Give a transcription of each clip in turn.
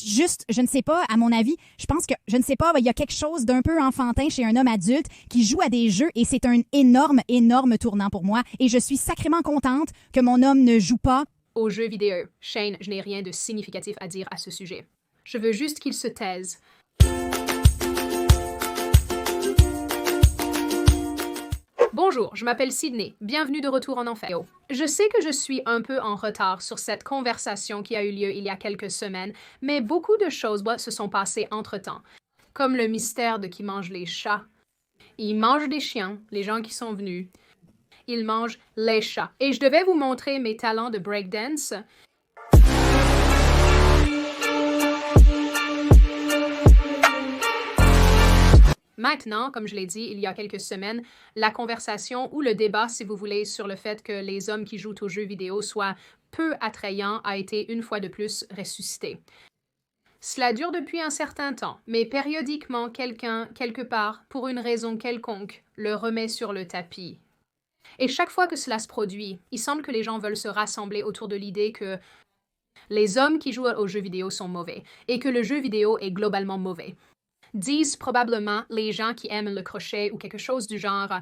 juste, je ne sais pas, à mon avis, je pense que, je ne sais pas, il y a quelque chose d'un peu enfantin chez un homme adulte qui joue à des jeux et c'est un énorme, énorme tournant pour moi. Et je suis sacrément contente que mon homme ne joue pas aux jeux vidéo. Shane, je n'ai rien de significatif à dire à ce sujet. Je veux juste qu'il se taise. Bonjour, je m'appelle Sydney. Bienvenue de retour en enfer. Je sais que je suis un peu en retard sur cette conversation qui a eu lieu il y a quelques semaines, mais beaucoup de choses se sont passées entre-temps. Comme le mystère de qui mange les chats. Ils mangent des chiens, les gens qui sont venus. Ils mangent les chats. Et je devais vous montrer mes talents de breakdance. Maintenant, comme je l'ai dit il y a quelques semaines, la conversation ou le débat, si vous voulez, sur le fait que les hommes qui jouent aux jeux vidéo soient peu attrayants a été une fois de plus ressuscité. Cela dure depuis un certain temps, mais périodiquement quelqu'un, quelque part, pour une raison quelconque, le remet sur le tapis. Et chaque fois que cela se produit, il semble que les gens veulent se rassembler autour de l'idée que les hommes qui jouent aux jeux vidéo sont mauvais et que le jeu vidéo est globalement mauvais. Disent probablement les gens qui aiment le crochet ou quelque chose du genre.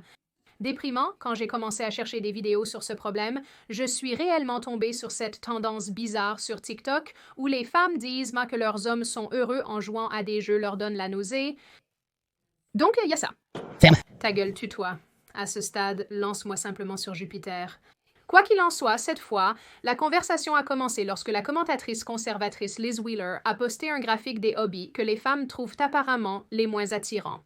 Déprimant, quand j'ai commencé à chercher des vidéos sur ce problème, je suis réellement tombée sur cette tendance bizarre sur TikTok où les femmes disent que leurs hommes sont heureux en jouant à des jeux leur donnent la nausée. Donc, il y a ça. Ferme. Ta gueule, tue-toi. À ce stade, lance-moi simplement sur Jupiter. Quoi qu'il en soit, cette fois, la conversation a commencé lorsque la commentatrice conservatrice Liz Wheeler a posté un graphique des hobbies que les femmes trouvent apparemment les moins attirants.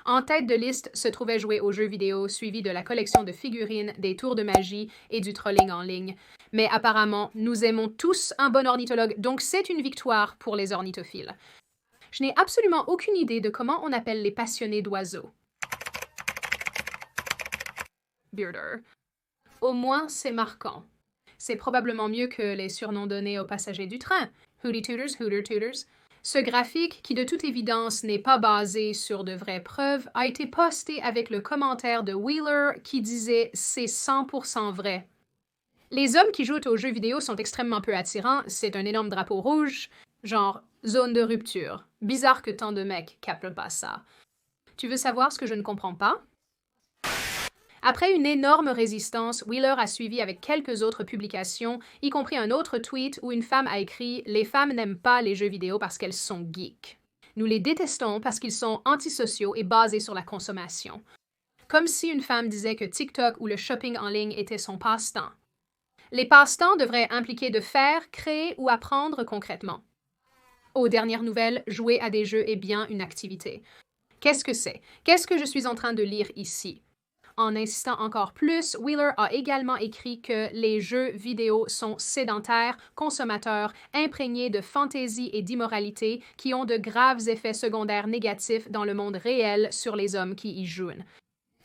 En tête de liste se trouvait jouer aux jeux vidéo, suivi de la collection de figurines, des tours de magie et du trolling en ligne. Mais apparemment, nous aimons tous un bon ornithologue, donc c'est une victoire pour les ornithophiles. Je n'ai absolument aucune idée de comment on appelle les passionnés d'oiseaux. Bearder. Au moins, c'est marquant. C'est probablement mieux que les surnoms donnés aux passagers du train. Hootie Tooters, Hooter Tooters. Ce graphique, qui de toute évidence n'est pas basé sur de vraies preuves, a été posté avec le commentaire de Wheeler qui disait « c'est 100% vrai ». Les hommes qui jouent aux jeux vidéo sont extrêmement peu attirants, c'est un énorme drapeau rouge, genre zone de rupture. Bizarre que tant de mecs captent pas ça. Tu veux savoir ce que je ne comprends pas? Après une énorme résistance, Wheeler a suivi avec quelques autres publications, y compris un autre tweet où une femme a écrit « Les femmes n'aiment pas les jeux vidéo parce qu'elles sont geeks. Nous les détestons parce qu'ils sont antisociaux et basés sur la consommation. » Comme si une femme disait que TikTok ou le shopping en ligne était son passe-temps. Les passe-temps devraient impliquer de faire, créer ou apprendre concrètement. Aux dernières nouvelles, jouer à des jeux est bien une activité. Qu'est-ce que c'est? Qu'est-ce que je suis en train de lire ici? En insistant encore plus, Wheeler a également écrit que les jeux vidéo sont sédentaires, consommateurs, imprégnés de fantaisie et d'immoralité qui ont de graves effets secondaires négatifs dans le monde réel sur les hommes qui y jouent.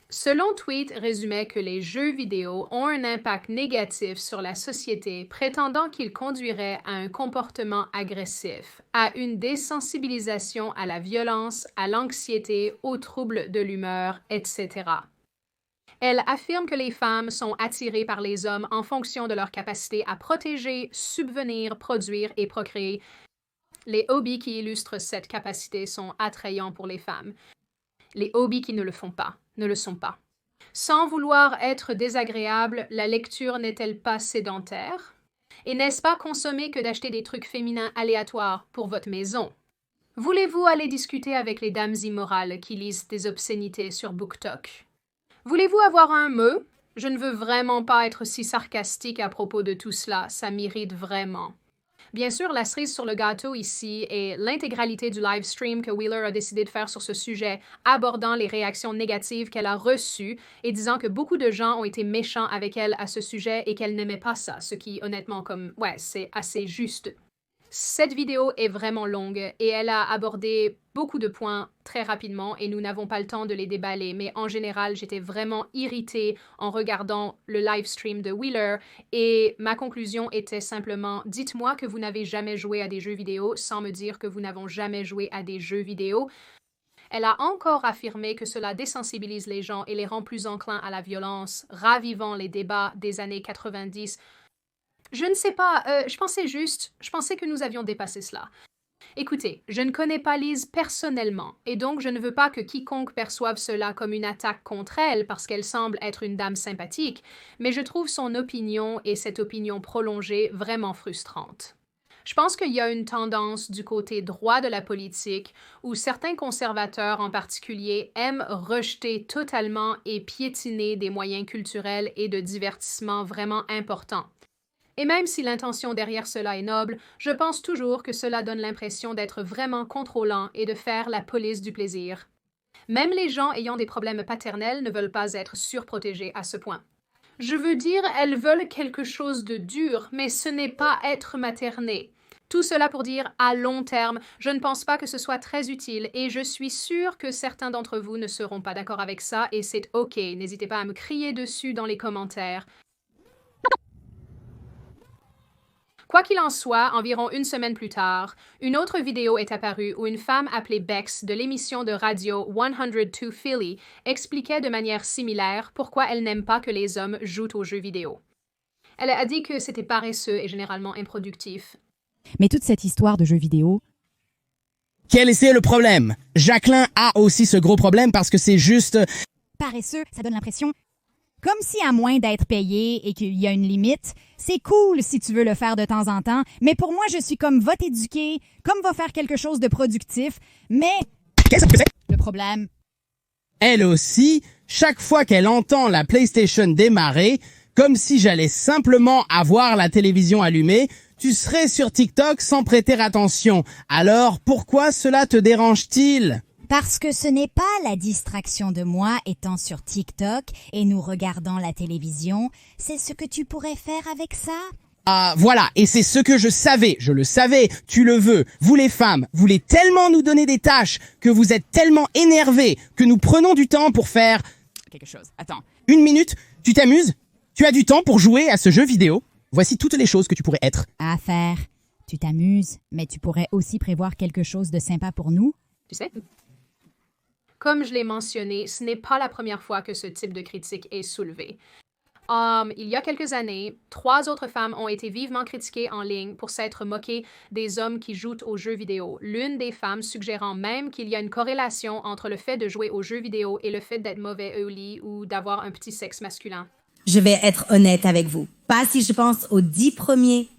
Selon tweet résumait que les jeux vidéo ont un impact négatif sur la société, prétendant qu'ils conduiraient à un comportement agressif, à une désensibilisation à la violence, à l'anxiété, aux troubles de l'humeur, etc. Elle affirme que les femmes sont attirées par les hommes en fonction de leur capacité à protéger, subvenir, produire et procréer. Les hobbies qui illustrent cette capacité sont attrayants pour les femmes. Les hobbies qui ne le font pas, ne le sont pas. Sans vouloir être désagréable, la lecture n'est-elle pas sédentaire? Et n'est-ce pas consommer que d'acheter des trucs féminins aléatoires pour votre maison? Voulez-vous aller discuter avec les dames immorales qui lisent des obscénités sur BookTok? Voulez-vous avoir un mot? Je ne veux vraiment pas être si sarcastique à propos de tout cela, ça m'irrite vraiment. Bien sûr, la cerise sur le gâteau ici est l'intégralité du live stream que Wheeler a décidé de faire sur ce sujet, abordant les réactions négatives qu'elle a reçues et disant que beaucoup de gens ont été méchants avec elle à ce sujet et qu'elle n'aimait pas ça, ce qui, honnêtement, c'est assez juste. Cette vidéo est vraiment longue et elle a abordé beaucoup de points très rapidement et nous n'avons pas le temps de les déballer, mais en général, j'étais vraiment irritée en regardant le live stream de Wheeler et ma conclusion était simplement « Dites-moi que vous n'avez jamais joué à des jeux vidéo sans me dire que vous n'avez jamais joué à des jeux vidéo. » Elle a encore affirmé que cela désensibilise les gens et les rend plus enclins à la violence, ravivant les débats des années 90. Je ne sais pas, je pensais que nous avions dépassé cela. Écoutez, je ne connais pas Liz personnellement, et donc je ne veux pas que quiconque perçoive cela comme une attaque contre elle parce qu'elle semble être une dame sympathique, mais je trouve son opinion et cette opinion prolongée vraiment frustrantes. Je pense qu'il y a une tendance du côté droit de la politique où certains conservateurs en particulier aiment rejeter totalement et piétiner des moyens culturels et de divertissement vraiment importants. Et même si l'intention derrière cela est noble, je pense toujours que cela donne l'impression d'être vraiment contrôlant et de faire la police du plaisir. Même les gens ayant des problèmes paternels ne veulent pas être surprotégés à ce point. Je veux dire, elles veulent quelque chose de dur, mais ce n'est pas être materné. Tout cela pour dire, à long terme, je ne pense pas que ce soit très utile et je suis sûre que certains d'entre vous ne seront pas d'accord avec ça et c'est OK. N'hésitez pas à me crier dessus dans les commentaires. Quoi qu'il en soit, environ une semaine plus tard, une autre vidéo est apparue où une femme appelée Bex de l'émission de radio 102 Philly expliquait de manière similaire pourquoi elle n'aime pas que les hommes jouent aux jeux vidéo. Elle a dit que c'était paresseux et généralement improductif. Mais toute cette histoire de jeux vidéo... Quel est le problème? Jacqueline a aussi ce gros problème parce que c'est juste... Paresseux, ça donne l'impression... Comme si à moins d'être payé et qu'il y a une limite, c'est cool si tu veux le faire de temps en temps, mais pour moi, je suis comme va t'éduquer, comme va faire quelque chose de productif, mais... Qu'est-ce que c'est? Le problème... Elle aussi, chaque fois qu'elle entend la PlayStation démarrer, comme si j'allais simplement avoir la télévision allumée, tu serais sur TikTok sans prêter attention. Alors, pourquoi cela te dérange-t-il? Parce que ce n'est pas la distraction de moi étant sur TikTok et nous regardant la télévision, c'est ce que tu pourrais faire avec ça. Ah, voilà, et c'est ce que je le savais, tu le veux. Vous les femmes, voulez tellement nous donner des tâches, que vous êtes tellement énervés, que nous prenons du temps pour faire... Quelque chose, attends. 1 minute, tu t'amuses? Tu as du temps pour jouer à ce jeu vidéo? Voici toutes les choses que tu pourrais être. À faire. Tu t'amuses, mais tu pourrais aussi prévoir quelque chose de sympa pour nous. Tu sais? Comme je l'ai mentionné, ce n'est pas la première fois que ce type de critique est soulevé. Il y a quelques années, 3 autres femmes ont été vivement critiquées en ligne pour s'être moquées des hommes qui jouent aux jeux vidéo. L'une des femmes suggérant même qu'il y a une corrélation entre le fait de jouer aux jeux vidéo et le fait d'être mauvais au lit ou d'avoir un petit sexe masculin. Je vais être honnête avec vous. Pas si je pense aux 10 premiers.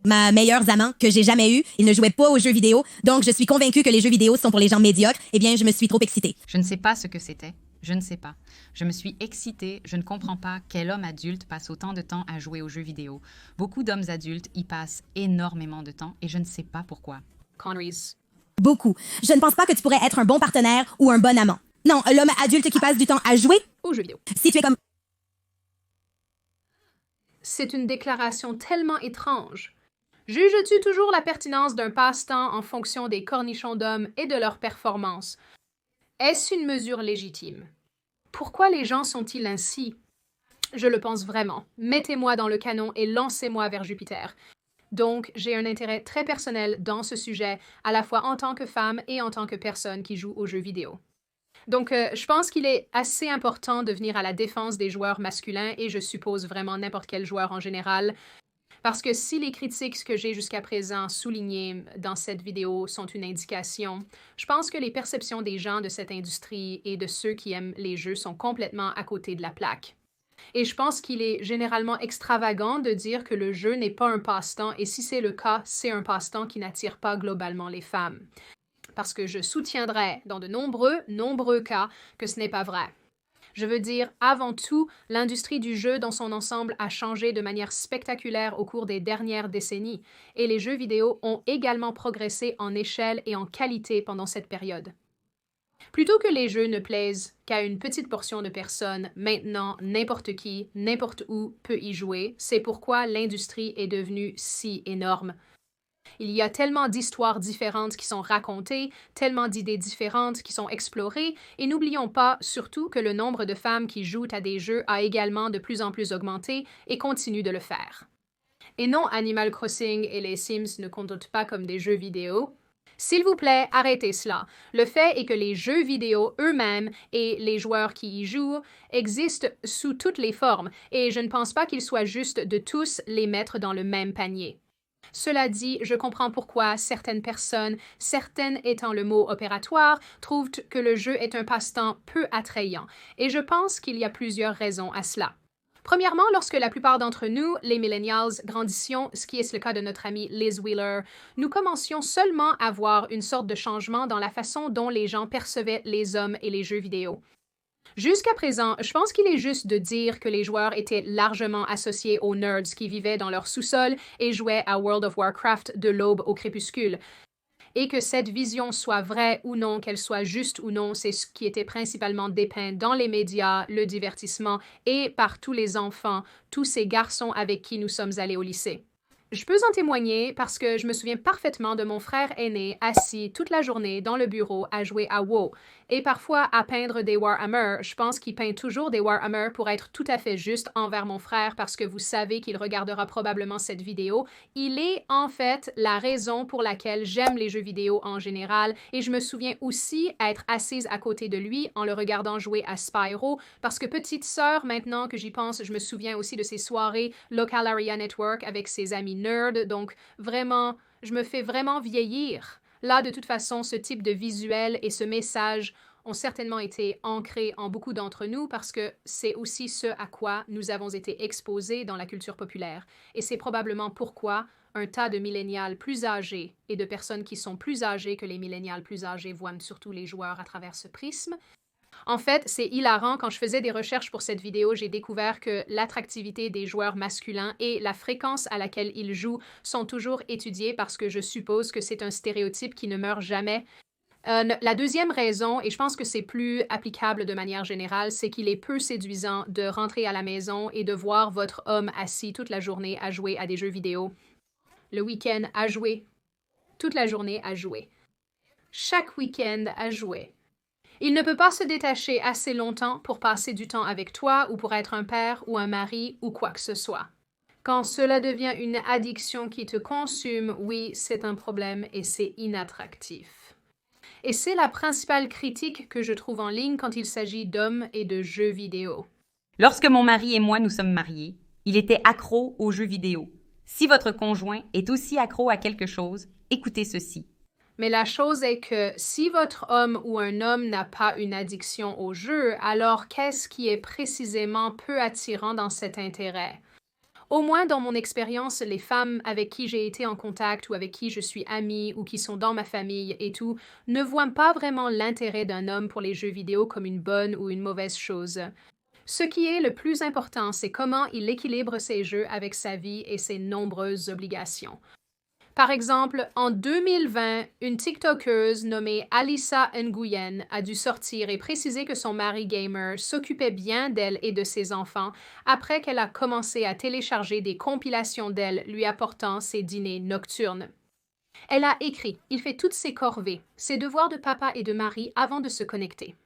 Ma meilleure amant que j'ai jamais eue, il ne jouait pas aux jeux vidéo, donc je suis convaincue que les jeux vidéo sont pour les gens médiocres. Eh bien, je me suis trop excitée. Je ne sais pas ce que c'était. Je ne sais pas. Je me suis excitée. Je ne comprends pas quel homme adulte passe autant de temps à jouer aux jeux vidéo. Beaucoup d'hommes adultes y passent énormément de temps et je ne sais pas pourquoi. Conneries. Beaucoup. Je ne pense pas que tu pourrais être un bon partenaire ou un bon amant. Non, l'homme adulte qui passe du temps à jouer, Aux jeux vidéo. si tu es comme... C'est une déclaration tellement étrange. Juges-tu toujours la pertinence d'un passe-temps en fonction des cornichons d'hommes et de leur performance? Est-ce une mesure légitime? Pourquoi les gens sont-ils ainsi? Je le pense vraiment. Mettez-moi dans le canon et lancez-moi vers Jupiter. Donc, j'ai un intérêt très personnel dans ce sujet, à la fois en tant que femme et en tant que personne qui joue aux jeux vidéo. Donc, je pense qu'il est assez important de venir à la défense des joueurs masculins et je suppose vraiment n'importe quel joueur en général. Parce que si les critiques que j'ai jusqu'à présent soulignées dans cette vidéo sont une indication, je pense que les perceptions des gens de cette industrie et de ceux qui aiment les jeux sont complètement à côté de la plaque. Et je pense qu'il est généralement extravagant de dire que le jeu n'est pas un passe-temps et si c'est le cas, c'est un passe-temps qui n'attire pas globalement les femmes. Parce que je soutiendrai dans de nombreux cas que ce n'est pas vrai. Je veux dire, avant tout, l'industrie du jeu dans son ensemble a changé de manière spectaculaire au cours des dernières décennies, et les jeux vidéo ont également progressé en échelle et en qualité pendant cette période. Plutôt que les jeux ne plaisent qu'à une petite portion de personnes, maintenant n'importe qui, n'importe où peut y jouer, c'est pourquoi l'industrie est devenue si énorme. Il y a tellement d'histoires différentes qui sont racontées, tellement d'idées différentes qui sont explorées, et n'oublions pas surtout que le nombre de femmes qui jouent à des jeux a également de plus en plus augmenté et continue de le faire. Et non, Animal Crossing et les Sims ne comptent pas comme des jeux vidéo. S'il vous plaît, arrêtez cela. Le fait est que les jeux vidéo eux-mêmes et les joueurs qui y jouent existent sous toutes les formes, et je ne pense pas qu'il soit juste de tous les mettre dans le même panier. Cela dit, je comprends pourquoi certaines personnes, certaines étant le mot opératoire, trouvent que le jeu est un passe-temps peu attrayant, et je pense qu'il y a plusieurs raisons à cela. Premièrement, lorsque la plupart d'entre nous, les millennials, grandissions, ce qui est le cas de notre amie Liz Wheeler, nous commencions seulement à voir une sorte de changement dans la façon dont les gens percevaient les hommes et les jeux vidéo. Jusqu'à présent, je pense qu'il est juste de dire que les joueurs étaient largement associés aux nerds qui vivaient dans leur sous-sol et jouaient à World of Warcraft de l'aube au crépuscule. Et que cette vision soit vraie ou non, qu'elle soit juste ou non, c'est ce qui était principalement dépeint dans les médias, le divertissement et par tous les enfants, tous ces garçons avec qui nous sommes allés au lycée. Je peux en témoigner parce que je me souviens parfaitement de mon frère aîné assis toute la journée dans le bureau à jouer à WoW et parfois à peindre des Warhammer. Je pense qu'il peint toujours des Warhammer pour être tout à fait juste envers mon frère parce que vous savez qu'il regardera probablement cette vidéo. Il est en fait la raison pour laquelle j'aime les jeux vidéo en général et je me souviens aussi être assise à côté de lui en le regardant jouer à Spyro parce que petite sœur, maintenant que j'y pense, je me souviens aussi de ces soirées Local Area Network avec ses amis nerds, donc vraiment, je me fais vraiment vieillir. Là, de toute façon, ce type de visuel et ce message ont certainement été ancrés en beaucoup d'entre nous parce que c'est aussi ce à quoi nous avons été exposés dans la culture populaire. Et c'est probablement pourquoi un tas de millénials plus âgés et de personnes qui sont plus âgées que les millénials plus âgés voient surtout les joueurs à travers ce prisme. En fait, c'est hilarant, quand je faisais des recherches pour cette vidéo, j'ai découvert que l'attractivité des joueurs masculins et la fréquence à laquelle ils jouent sont toujours étudiées parce que je suppose que c'est un stéréotype qui ne meurt jamais. La deuxième raison, et je pense que c'est plus applicable de manière générale, c'est qu'il est peu séduisant de rentrer à la maison et de voir votre homme assis toute la journée à jouer à des jeux vidéo. Le week-end à jouer. Toute la journée à jouer. Chaque week-end à jouer. Il ne peut pas se détacher assez longtemps pour passer du temps avec toi ou pour être un père ou un mari ou quoi que ce soit. Quand cela devient une addiction qui te consume, oui, c'est un problème et c'est inattractif. Et c'est la principale critique que je trouve en ligne quand il s'agit d'hommes et de jeux vidéo. Lorsque mon mari et moi nous sommes mariés, il était accro aux jeux vidéo. Si votre conjoint est aussi accro à quelque chose, écoutez ceci. Mais la chose est que si votre homme ou un homme n'a pas une addiction au jeu, alors qu'est-ce qui est précisément peu attirant dans cet intérêt? Au moins dans mon expérience, les femmes avec qui j'ai été en contact ou avec qui je suis amie ou qui sont dans ma famille et tout, ne voient pas vraiment l'intérêt d'un homme pour les jeux vidéo comme une bonne ou une mauvaise chose. Ce qui est le plus important, c'est comment il équilibre ses jeux avec sa vie et ses nombreuses obligations. Par exemple, en 2020, une TikTokeuse nommée Alyssa Nguyen a dû sortir et préciser que son mari gamer s'occupait bien d'elle et de ses enfants après qu'elle a commencé à télécharger des compilations d'elle lui apportant ses dîners nocturnes. Elle a écrit « Il fait toutes ses corvées, ses devoirs de papa et de mari avant de se connecter ».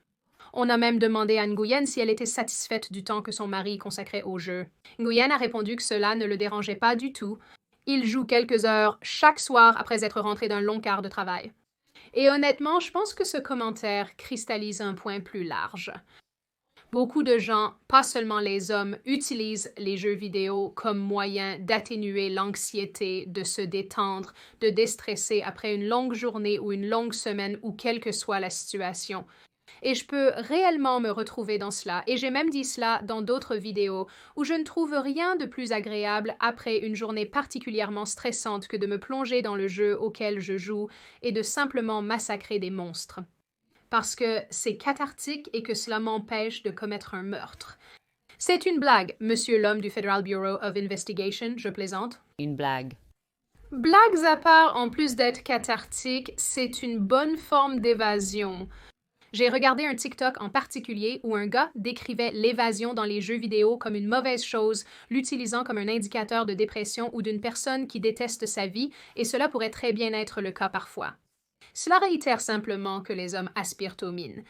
On a même demandé à Nguyen si elle était satisfaite du temps que son mari consacrait au jeu. Nguyen a répondu que cela ne le dérangeait pas du tout. Il joue quelques heures chaque soir après être rentré d'un long quart de travail. Et honnêtement, je pense que ce commentaire cristallise un point plus large. Beaucoup de gens, pas seulement les hommes, utilisent les jeux vidéo comme moyen d'atténuer l'anxiété, de se détendre, de déstresser après une longue journée ou une longue semaine ou quelle que soit la situation. Et je peux réellement me retrouver dans cela, et j'ai même dit cela dans d'autres vidéos, où je ne trouve rien de plus agréable après une journée particulièrement stressante que de me plonger dans le jeu auquel je joue et de simplement massacrer des monstres. Parce que c'est cathartique et que cela m'empêche de commettre un meurtre. C'est une blague, monsieur l'homme du Federal Bureau of Investigation, je plaisante. Une blague. Blagues à part, en plus d'être cathartique, c'est une bonne forme d'évasion. J'ai regardé un TikTok en particulier où un gars décrivait l'évasion dans les jeux vidéo comme une mauvaise chose, l'utilisant comme un indicateur de dépression ou d'une personne qui déteste sa vie, et cela pourrait très bien être le cas parfois. Cela réitère simplement que les hommes aspirent aux mines.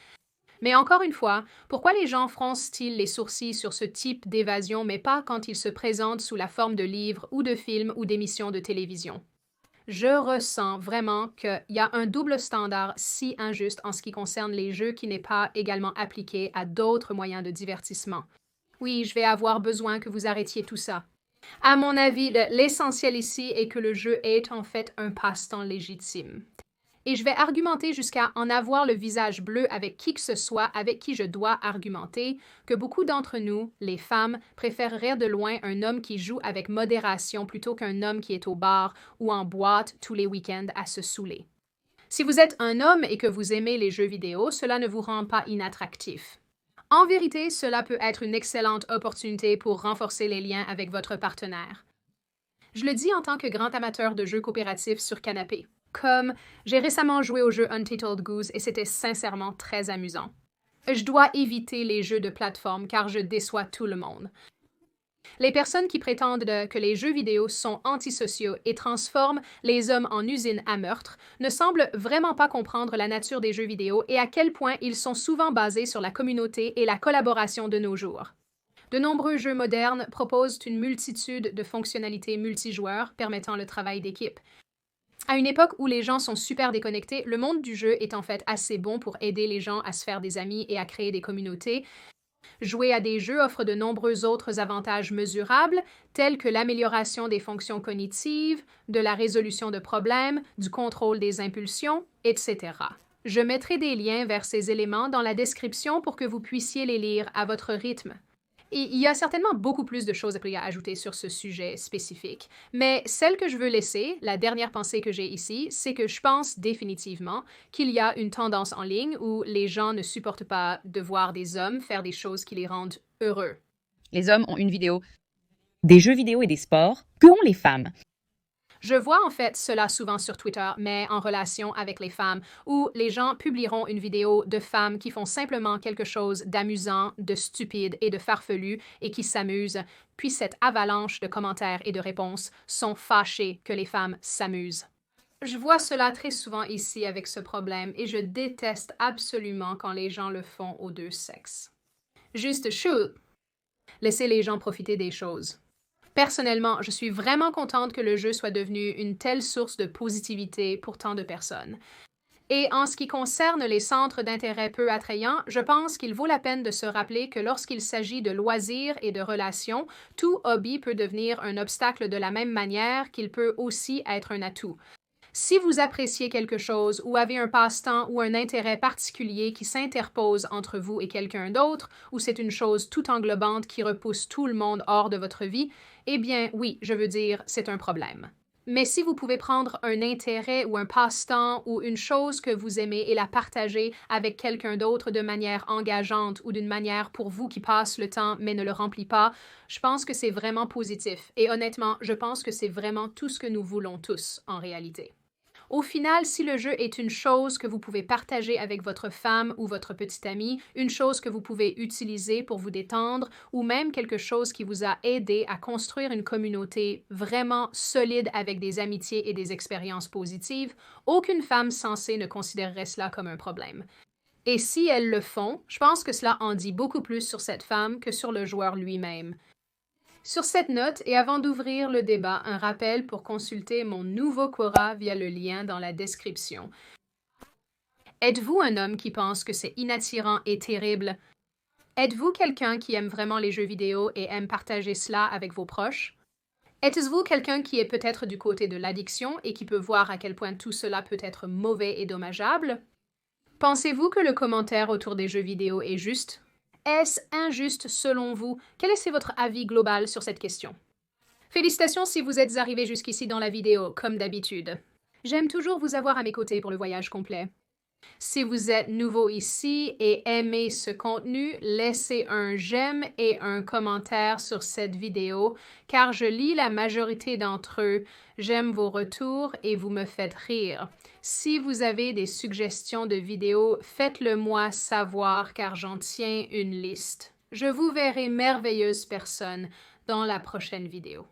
Mais encore une fois, pourquoi les gens froncent-ils les sourcils sur ce type d'évasion, mais pas quand ils se présentent sous la forme de livres ou de films ou d'émissions de télévision? Je ressens vraiment qu'il y a un double standard si injuste en ce qui concerne les jeux qui n'est pas également appliqué à d'autres moyens de divertissement. Oui, je vais avoir besoin que vous arrêtiez tout ça. À mon avis, l'essentiel ici est que le jeu est en fait un passe-temps légitime. Et je vais argumenter jusqu'à en avoir le visage bleu avec qui que ce soit avec qui je dois argumenter, que beaucoup d'entre nous, les femmes, préféreraient de loin un homme qui joue avec modération plutôt qu'un homme qui est au bar ou en boîte tous les week-ends à se saouler. Si vous êtes un homme et que vous aimez les jeux vidéo, cela ne vous rend pas inattractif. En vérité, cela peut être une excellente opportunité pour renforcer les liens avec votre partenaire. Je le dis en tant que grand amateur de jeux coopératifs sur canapé. Comme j'ai récemment joué au jeu Untitled Goose et c'était sincèrement très amusant. Je dois éviter les jeux de plateforme car je déçois tout le monde. Les personnes qui prétendent que les jeux vidéo sont antisociaux et transforment les hommes en usines à meurtre ne semblent vraiment pas comprendre la nature des jeux vidéo et à quel point ils sont souvent basés sur la communauté et la collaboration de nos jours. De nombreux jeux modernes proposent une multitude de fonctionnalités multijoueurs permettant le travail d'équipe. À une époque où les gens sont super déconnectés, le monde du jeu est en fait assez bon pour aider les gens à se faire des amis et à créer des communautés. Jouer à des jeux offre de nombreux autres avantages mesurables, tels que l'amélioration des fonctions cognitives, de la résolution de problèmes, du contrôle des impulsions, etc. Je mettrai des liens vers ces éléments dans la description pour que vous puissiez les lire à votre rythme. Et il y a certainement beaucoup plus de choses à ajouter sur ce sujet spécifique, mais celle que je veux laisser, la dernière pensée que j'ai ici, c'est que je pense définitivement qu'il y a une tendance en ligne où les gens ne supportent pas de voir des hommes faire des choses qui les rendent heureux. Les hommes ont une vidéo, des jeux vidéo et des sports. Que ont les femmes? Je vois en fait cela souvent sur Twitter, mais en relation avec les femmes, où les gens publieront une vidéo de femmes qui font simplement quelque chose d'amusant, de stupide et de farfelu et qui s'amusent, puis cette avalanche de commentaires et de réponses sont fâchés que les femmes s'amusent. Je vois cela très souvent ici avec ce problème et je déteste absolument quand les gens le font aux deux sexes. Juste shoot! Laissez les gens profiter des choses. Personnellement, je suis vraiment contente que le jeu soit devenu une telle source de positivité pour tant de personnes. Et en ce qui concerne les centres d'intérêt peu attrayants, je pense qu'il vaut la peine de se rappeler que lorsqu'il s'agit de loisirs et de relations, tout hobby peut devenir un obstacle de la même manière qu'il peut aussi être un atout. Si vous appréciez quelque chose ou avez un passe-temps ou un intérêt particulier qui s'interpose entre vous et quelqu'un d'autre, ou c'est une chose tout englobante qui repousse tout le monde hors de votre vie, eh bien oui, je veux dire, c'est un problème. Mais si vous pouvez prendre un intérêt ou un passe-temps ou une chose que vous aimez et la partager avec quelqu'un d'autre de manière engageante ou d'une manière pour vous qui passe le temps mais ne le remplit pas, je pense que c'est vraiment positif. Et honnêtement, je pense que c'est vraiment tout ce que nous voulons tous en réalité. Au final, si le jeu est une chose que vous pouvez partager avec votre femme ou votre petit ami, une chose que vous pouvez utiliser pour vous détendre, ou même quelque chose qui vous a aidé à construire une communauté vraiment solide avec des amitiés et des expériences positives, aucune femme sensée ne considérerait cela comme un problème. Et si elles le font, je pense que cela en dit beaucoup plus sur cette femme que sur le joueur lui-même. Sur cette note, et avant d'ouvrir le débat, un rappel pour consulter mon nouveau Quora via le lien dans la description. Êtes-vous un homme qui pense que c'est inattirant et terrible? Êtes-vous quelqu'un qui aime vraiment les jeux vidéo et aime partager cela avec vos proches? Êtes-vous quelqu'un qui est peut-être du côté de l'addiction et qui peut voir à quel point tout cela peut être mauvais et dommageable? Pensez-vous que le commentaire autour des jeux vidéo est juste? Est-ce injuste selon vous? Quel est votre avis global sur cette question? Félicitations si vous êtes arrivé jusqu'ici dans la vidéo, comme d'habitude. J'aime toujours vous avoir à mes côtés pour le voyage complet. Si vous êtes nouveau ici et aimez ce contenu, laissez un j'aime et un commentaire sur cette vidéo, car je lis la majorité d'entre eux. J'aime vos retours et vous me faites rire. Si vous avez des suggestions de vidéos, faites-le moi savoir, car j'en tiens une liste. Je vous verrai merveilleuse personne dans la prochaine vidéo.